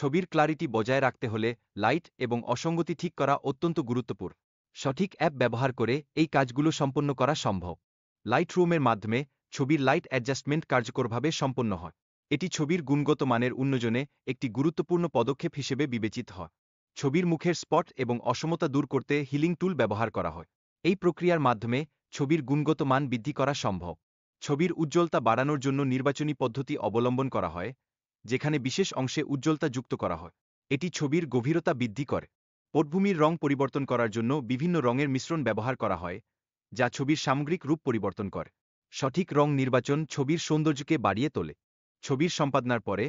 ছবির ক্লারিটি বজায় রাখতে হলে লাইট এবং অসঙ্গতি ঠিক করা অত্যন্ত গুরুত্বপূর্ণ। সঠিক অ্যাপ ব্যবহার করে এই কাজগুলো সম্পন্ন করা সম্ভব। লাইট রুমের মাধ্যমে ছবির লাইট অ্যাডজাস্টমেন্ট কার্যকরভাবে সম্পন্ন হয়। এটি ছবির গুণগত মানের উন্নয়নে একটি গুরুত্বপূর্ণ পদক্ষেপ হিসেবে বিবেচিত হয়। ছবির মুখের স্পট এবং অসমতা দূর করতে হিলিং টুল ব্যবহার করা হয়। এই প্রক্রিয়ার মাধ্যমে ছবির গুণগত মান বৃদ্ধি করা সম্ভব। ছবির উজ্জ্বলতা বাড়ানোর জন্য নির্বাচনী পদ্ধতি অবলম্বন করা হয়, যেখানে বিশেষ অংশে উজ্জ্বলতা যুক্ত করা হয়। এটি ছবির গভীরতা বৃদ্ধি করে। পটভূমির রং পরিবর্তন করার জন্য বিভিন্ন রঙের মিশ্রণ ব্যবহার করা হয়, যা ছবির সামগ্রিক রূপ পরিবর্তন করে। সঠিক রং নির্বাচন ছবির সৌন্দর্যকে বাড়িয়ে তোলে। ছবির সম্পাদনার পরে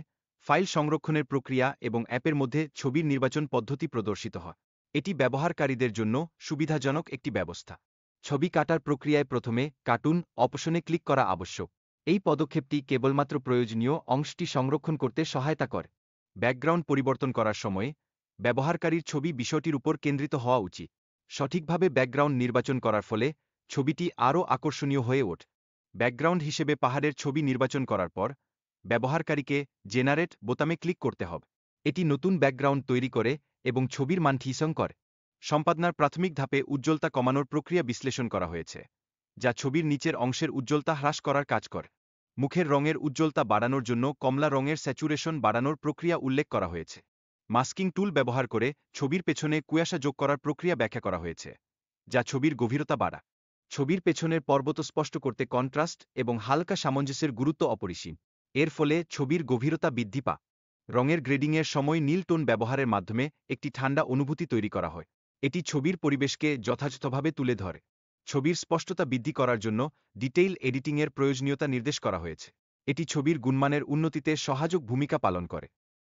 ফাইল সংরক্ষণের প্রক্রিয়া এবং অ্যাপের মধ্যে ছবির নির্বাচন পদ্ধতি প্রদর্শিত হয়। এটি ব্যবহারকারীদের জন্য সুবিধাজনক একটি ব্যবস্থা। ছবি কাটার প্রক্রিয়ায় প্রথমে কার্টুন অপশনে ক্লিক করা আবশ্যক। এই পদক্ষেপটি কেবলমাত্র প্রয়োজনীয় অংশটি সংরক্ষণ করতে সহায়তা করে। ব্যাকগ্রাউন্ড পরিবর্তন করার সময় ব্যবহারকারীর ছবি বিষয়টির উপর কেন্দ্রিত হওয়া উচিত। সঠিকভাবে ব্যাকগ্রাউন্ড নির্বাচন করার ফলে ছবিটি আরও আকর্ষণীয় হয়ে ওঠে। ব্যাকগ্রাউন্ড হিসেবে পাহাড়ের ছবি নির্বাচন করার পর ব্যবহারকারীকে জেনারেট বোতামে ক্লিক করতে হবে। এটি নতুন ব্যাকগ্রাউন্ড তৈরি করে এবং ছবির মান ঠিকসং করে। সম্পাদনার প্রাথমিক ধাপে উজ্জ্বলতা কমানোর প্রক্রিয়া বিশ্লেষণ করা হয়েছে, যা ছবির নিচের অংশের উজ্জ্বলতা হ্রাস করার কাজ করে। মুখের রঙের উজ্জ্বলতা বাড়ানোর জন্য কমলা রঙের স্যাচুরেশন বাড়ানোর প্রক্রিয়া উল্লেখ করা হয়েছে। মাস্কিং টুল ব্যবহার করে ছবির পেছনে কুয়াশা যোগ করার প্রক্রিয়া ব্যাখ্যা করা হয়েছে, যা ছবির গভীরতা বাড়ায়। ছবির পেছনের পর্বত স্পষ্ট করতে কন্ট্রাস্ট এবং হালকা সামঞ্জস্যের গুরুত্ব অপরিসীম। এর ফলে ছবির গভীরতা বৃদ্ধি পায়। রঙের গ্রেডিংয়ের সময় নীল টোন ব্যবহারের মাধ্যমে একটি ঠান্ডা অনুভূতি তৈরি করা হয়। এটি ছবির পরিবেশকে যথাযথভাবে তুলে ধরে। ছবির স্পষ্টতা বৃদ্ধি করার জন্য ডিটেইল এডিটিংয়ের প্রয়োজনীয়তা নির্দেশ করা হয়েছে। এটি ছবির গুণমানের উন্নতিতে সহায়ক ভূমিকা পালন করে।